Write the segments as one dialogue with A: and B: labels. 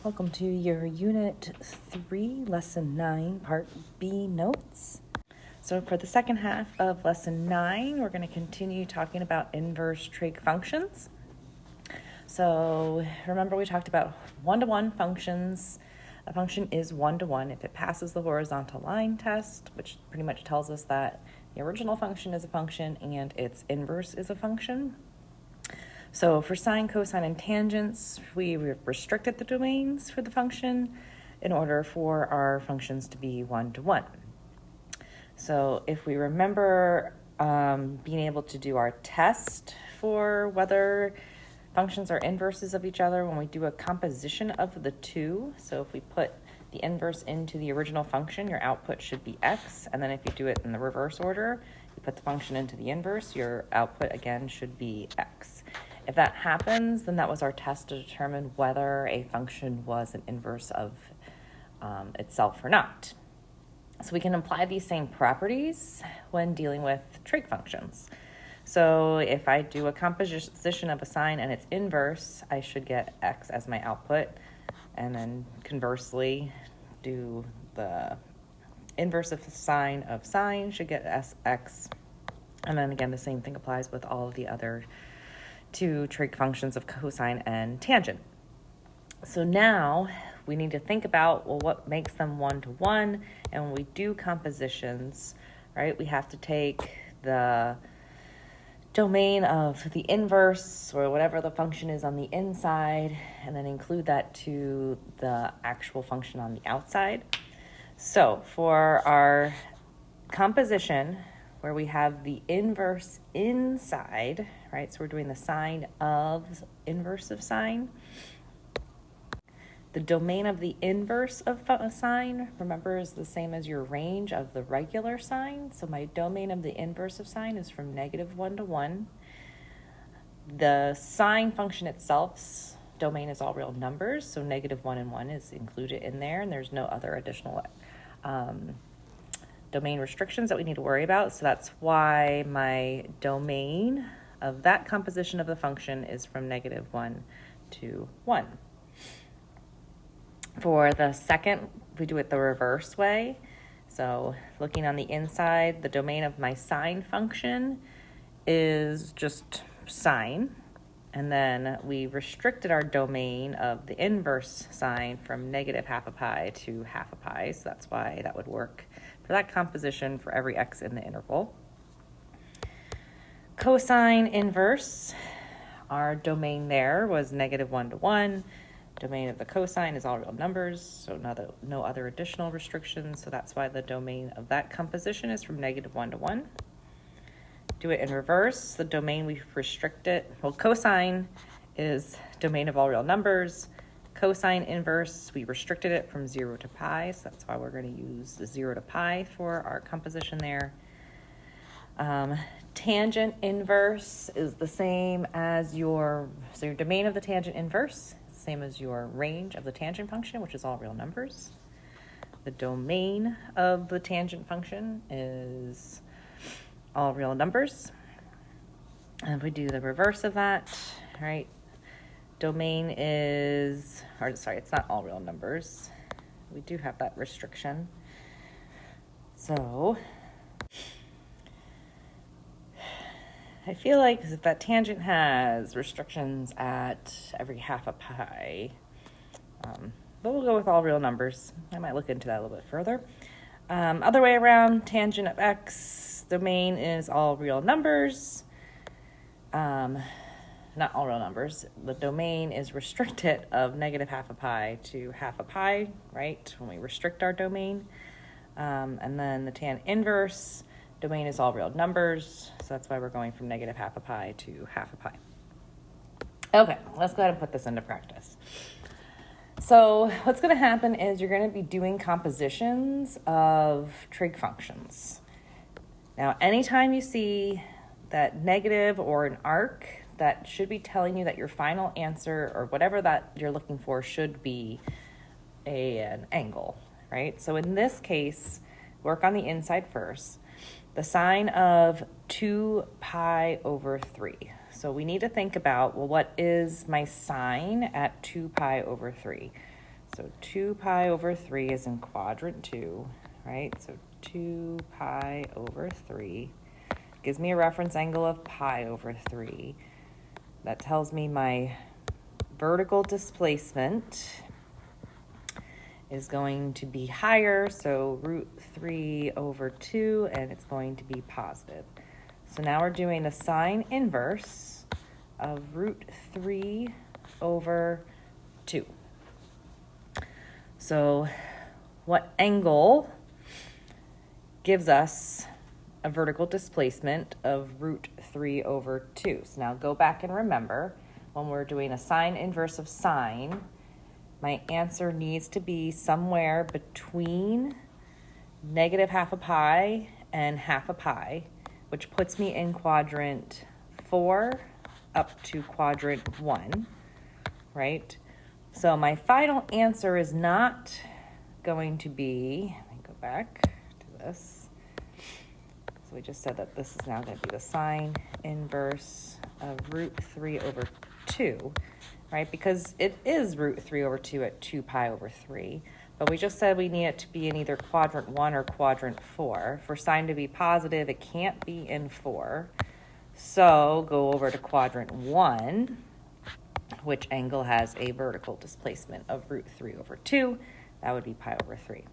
A: Welcome to your Unit 3, Lesson 9, Part B notes. So for the second half of Lesson 9, we're going to continue talking about inverse trig functions. So remember we talked about one-to-one functions. A function is one-to-one if it passes the horizontal line test, which pretty much tells us that the original function is a function and its inverse is a function. So for sine, cosine, and tangents, we restricted the domains for the function in order for our functions to be one-to-one. So if we remember being able to do our test for whether functions are inverses of each other when we do a composition of the two. So if we put the inverse into the original function, your output should be x. And then if you do it in the reverse order, you put the function into the inverse, your output again should be x. If that happens, then that was our test to determine whether a function was an inverse of itself or not. So we can apply these same properties when dealing with trig functions. So if I do a composition of a sine and its inverse, I should get x as my output. And then conversely, do the inverse of sine should get x. And then again, the same thing applies with all of the other two trig functions of cosine and tangent. So now we need to think about, well, what makes them one-to-one? And when we do compositions, right, we have to take the domain of the inverse or whatever the function is on the inside and then include that to the actual function on the outside. So for our composition, where we have the inverse inside, right? So we're doing the sine of inverse of sine. The domain of the inverse of a sine, remember, is the same as your range of the regular sine. So my domain of the inverse of sine is from -1 to 1. The sine function itself's domain is all real numbers, so -1 and 1 is included in there, and there's no other additional domain restrictions that we need to worry about. So that's why my domain of that composition of the function is from -1 to 1. For the second, we do it the reverse way. So looking on the inside, the domain of my sine function is just sine. And then we restricted our domain of the inverse sine from -half a pi to half a pi. So that's why that would work for that composition for every x in the interval. Cosine inverse, our domain there was -1 to 1. Domain of the cosine is all real numbers, so no other additional restrictions. So that's why the domain of that composition is from -1 to 1. Do it in reverse. The domain we restrict it. Well, cosine is domain of all real numbers. Cosine inverse, we restricted it from 0 to pi, so that's why we're going to use the 0 to pi for our composition there. Tangent inverse is the same as your domain of the tangent inverse, same as your range of the tangent function, which is all real numbers. The domain of the tangent function is all real numbers. And if we do the reverse of that, right, domain is, it's not all real numbers. We do have that restriction. So I feel like if that tangent has restrictions at every half a pi, but we'll go with all real numbers. I might look into that a little bit further. Other way around, tangent of x, domain is all real numbers. Not all real numbers. The domain is restricted of -half a pi to half a pi, right? When we restrict our domain. And then the tan inverse, domain is all real numbers. So that's why we're going from -half a pi to half a pi. Okay, let's go ahead and put this into practice. So what's going to happen is you're going to be doing compositions of trig functions. Now, anytime you see that negative or an arc, that should be telling you that your final answer or whatever that you're looking for should be an angle, right? So in this case, work on the inside first. The sine of 2 pi over 3. So we need to think about, well, what is my sine at 2 pi over 3? So 2 pi over 3 is in quadrant 2, right? So 2 pi over 3 gives me a reference angle of pi over 3. That tells me my vertical displacement is going to be higher, so root 3 over 2, and it's going to be positive. So now we're doing the sine inverse of root 3 over 2. So what angle gives us a vertical displacement of root 3 over 2? So now go back and remember, when we're doing a sine inverse of sine, my answer needs to be somewhere between negative half a pi and half a pi, which puts me in quadrant 4 up to quadrant 1, right? So my final answer is not going to be, let me go back to this. So we just said that this is now going to be the sine inverse of root 3 over 2, right? Because it is root 3 over 2 at 2 pi over 3. But we just said we need it to be in either quadrant 1 or quadrant 4. For sine to be positive, it can't be in 4. So go over to quadrant 1, which angle has a vertical displacement of root 3 over 2. That would be pi over 3.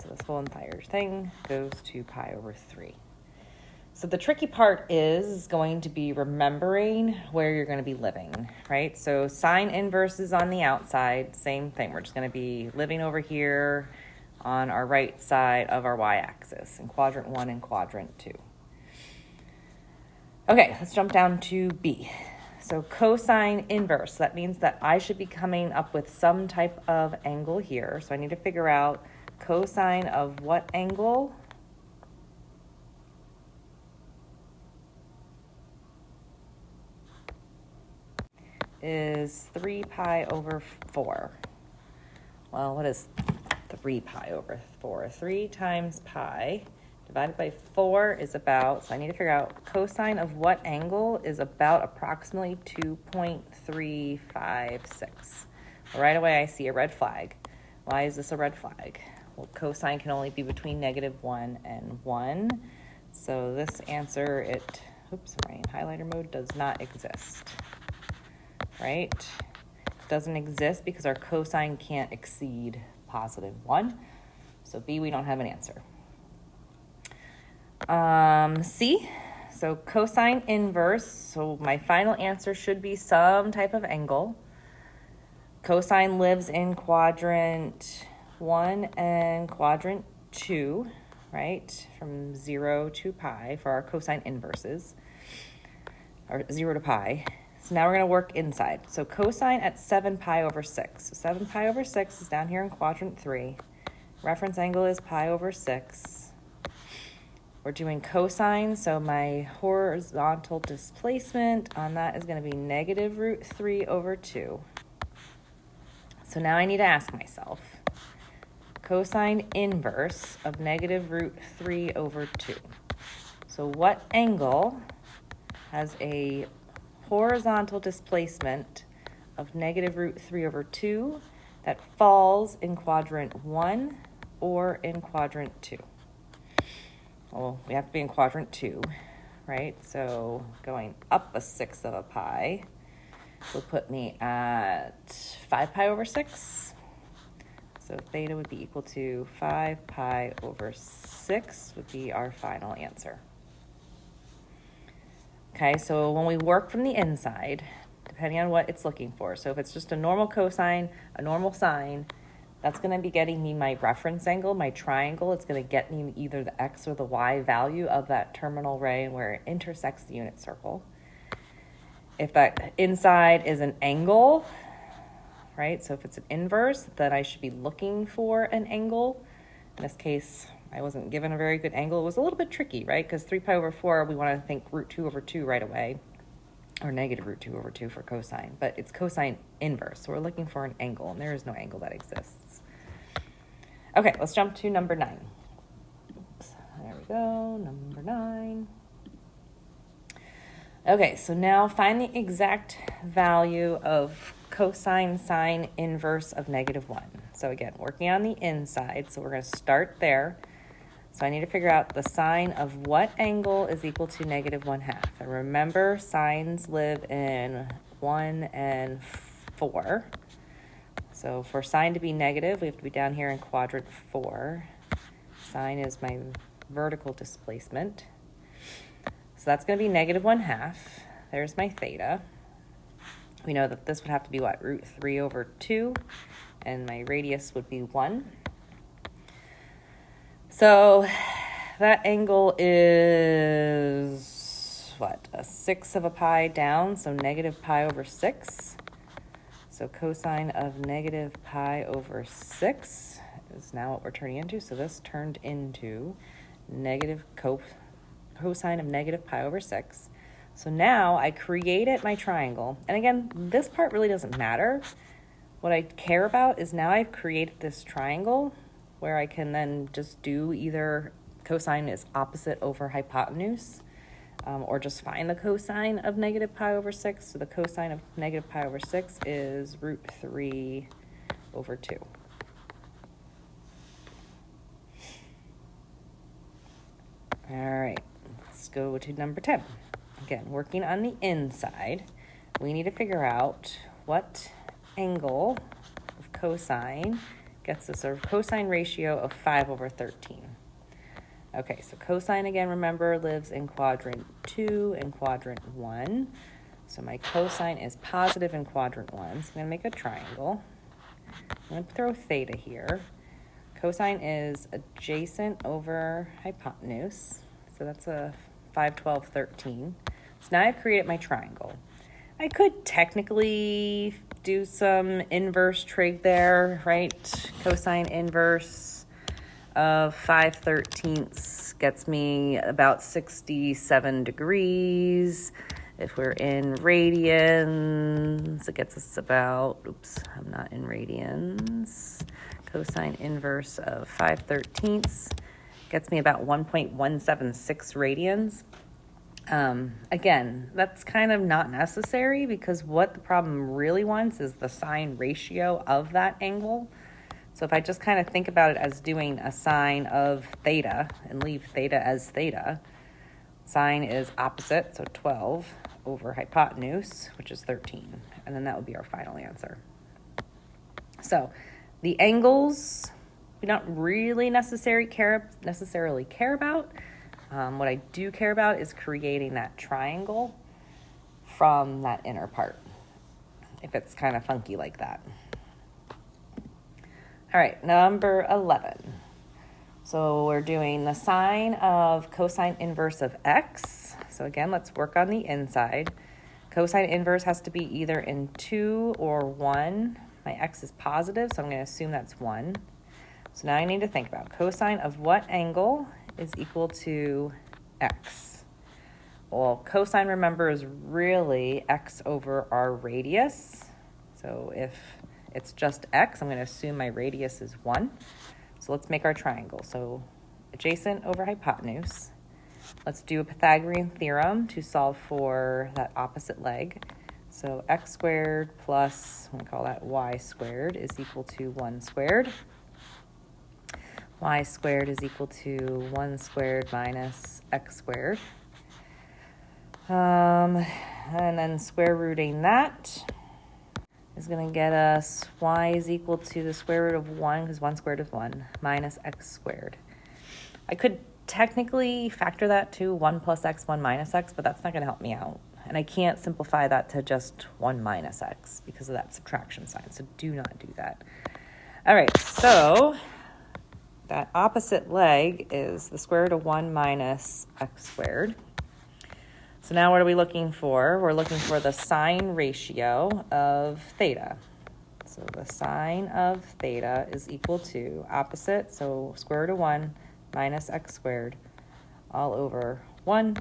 A: So this whole entire thing goes to pi over 3. So the tricky part is going to be remembering where you're going to be living, right? So sine inverse is on the outside, same thing. We're just going to be living over here on our right side of our y-axis in quadrant 1 and quadrant 2. Okay, let's jump down to B. So cosine inverse, that means that I should be coming up with some type of angle here. So I need to figure out cosine of what angle? Is 3 pi over 4. Well, what is 3 pi over 4? 3 times pi divided by 4 is about, so I need to figure out cosine of what angle is about approximately 2.356. Right away I see a red flag. Why is this a red flag? Well, cosine can only be between -1 and 1. So this answer, oops, I'm in highlighter mode, does not exist. Right? It doesn't exist because our cosine can't exceed +1. So B, we don't have an answer. C, so cosine inverse. So my final answer should be some type of angle. Cosine lives in quadrant 1 and quadrant 2, right? From 0 to pi for our cosine inverses, or 0 to pi. So now we're going to work inside. So cosine at 7 pi over 6. So 7 pi over 6 is down here in quadrant 3. Reference angle is pi over 6. We're doing cosine, so my horizontal displacement on that is going to be negative root 3 over 2. So now I need to ask myself, cosine inverse of negative root 3 over 2. So what angle has a horizontal displacement of negative root 3 over 2 that falls in quadrant 1 or in quadrant 2? Well, we have to be in quadrant 2, right? So going up 1/6 of a pi will put me at 5 pi over 6. So theta would be equal to 5 pi over 6 would be our final answer. Okay, so when we work from the inside, depending on what it's looking for, so if it's just a normal cosine, a normal sine, that's going to be getting me my reference angle, my triangle. It's going to get me either the x or the y value of that terminal ray where it intersects the unit circle. If that inside is an angle, right, so if it's an inverse, then I should be looking for an angle. In this case, I wasn't given a very good angle. It was a little bit tricky, right, because 3 pi over 4, we want to think root 2 over 2 right away, or negative root 2 over 2 for cosine, but it's cosine inverse, so we're looking for an angle, and there is no angle that exists. Okay, let's jump to number 9. Oops, there we go, number 9. Okay, so now find the exact value of cosine sine inverse of -1. So again, working on the inside, so we're going to start there. So I need to figure out the sine of what angle is equal to -1/2. And remember, sines live in 1 and 4. So for sine to be negative, we have to be down here in quadrant 4. Sine is my vertical displacement. So that's going to be -1/2. There's my theta. We know that this would have to be what? √3/2, and my radius would be 1. So that angle is what? A 1/6 of a pi down, so -pi/6. So cosine of -pi/6 is now what we're turning into. So this turned into cosine of -pi/6. So now I created my triangle. And again, this part really doesn't matter. What I care about is now I've created this triangle where I can then just do either cosine is opposite over hypotenuse, or just find the cosine of -pi/6. So the cosine of -pi/6 is √3/2. All right, let's go to number 10. Again, working on the inside, we need to figure out what angle of cosine gets us a cosine ratio of 5/13. Okay, so cosine, again, remember, lives in quadrant 2 and quadrant 1. So my cosine is positive in quadrant 1. So I'm going to make a triangle. I'm going to throw theta here. Cosine is adjacent over hypotenuse. So that's a 5, 12, 13. So now I've created my triangle. I could technically do some inverse trig there, right? Cosine inverse of 5/13 gets me about 67 degrees. If we're in radians, it gets us about, I'm not in radians. Cosine inverse of 5/13 gets me about 1.176 radians. Again, that's kind of not necessary because what the problem really wants is the sine ratio of that angle. So if I just kind of think about it as doing a sine of theta and leave theta as theta, sine is opposite, so 12 over hypotenuse, which is 13. And then that would be our final answer. So the angles we don't really necessarily care about. What I do care about is creating that triangle from that inner part, if it's kind of funky like that. All right, number 11. So we're doing the sine of cosine inverse of x. So again, let's work on the inside. Cosine inverse has to be either in 2 or 1. My x is positive, so I'm going to assume that's 1. So now I need to think about cosine of what angle is equal to x. Well, cosine, remember, is really x over our radius. So if it's just x, I'm going to assume my radius is 1. So let's make our triangle. So adjacent over hypotenuse. Let's do a Pythagorean theorem to solve for that opposite leg. So x squared plus, I'm going to call that y squared, is equal to 1 squared. Y squared is equal to 1 squared minus x squared. And then square rooting that is going to get us y is equal to the square root of 1, because 1 squared is 1, minus x squared. I could technically factor that to 1 plus x, 1 minus x, but that's not going to help me out. And I can't simplify that to just 1 minus x because of that subtraction sign, so do not do that. All right, so that opposite leg is the square root of 1 minus x squared. So now what are we looking for? We're looking for the sine ratio of theta. So the sine of theta is equal to opposite, so square root of 1 minus x squared all over 1.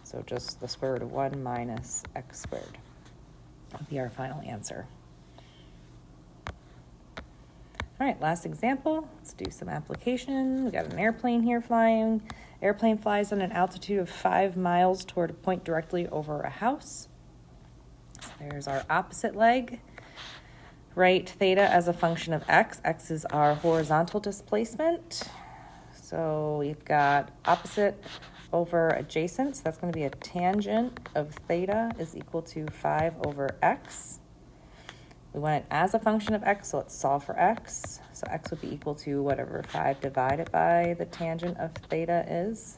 A: So just the square root of 1 minus x squared will be our final answer. All right, last example. Let's do some application. We got an airplane here flying. Airplane flies on an altitude of 5 miles toward a point directly over a house. So there's our opposite leg. write theta as a function of x. X is our horizontal displacement. So we've got opposite over adjacent. So that's going to be a tangent of theta is equal to 5 over x. We want it as a function of x, so let's solve for x. So x would be equal to whatever 5 divided by the tangent of theta is.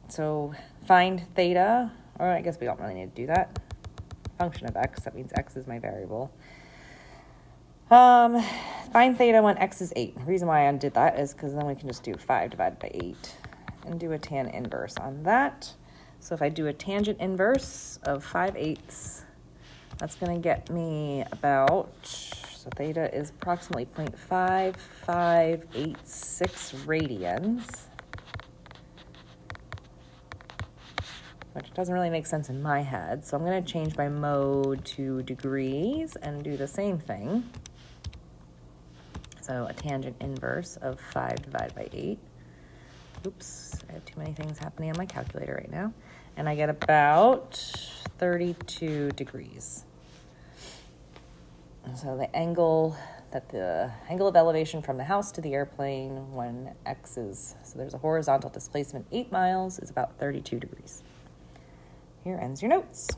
A: So find theta, or I guess we don't really need to do that. Function of x, that means x is my variable. Find theta when x is 8. The reason why I undid that is because then we can just do 5 divided by 8 and do a tan inverse on that. So if I do a tangent inverse of 5/8, that's going to get me about, so theta is approximately 0.5586 radians, which doesn't really make sense in my head. So I'm going to change my mode to degrees and do the same thing. So a tangent inverse of 5 divided by 8. Oops, I have too many things happening on my calculator right now. And I get about 32 degrees. And so the angle of elevation from the house to the airplane when x is, so there's a horizontal displacement 8 miles, is about 32 degrees. Here ends your notes.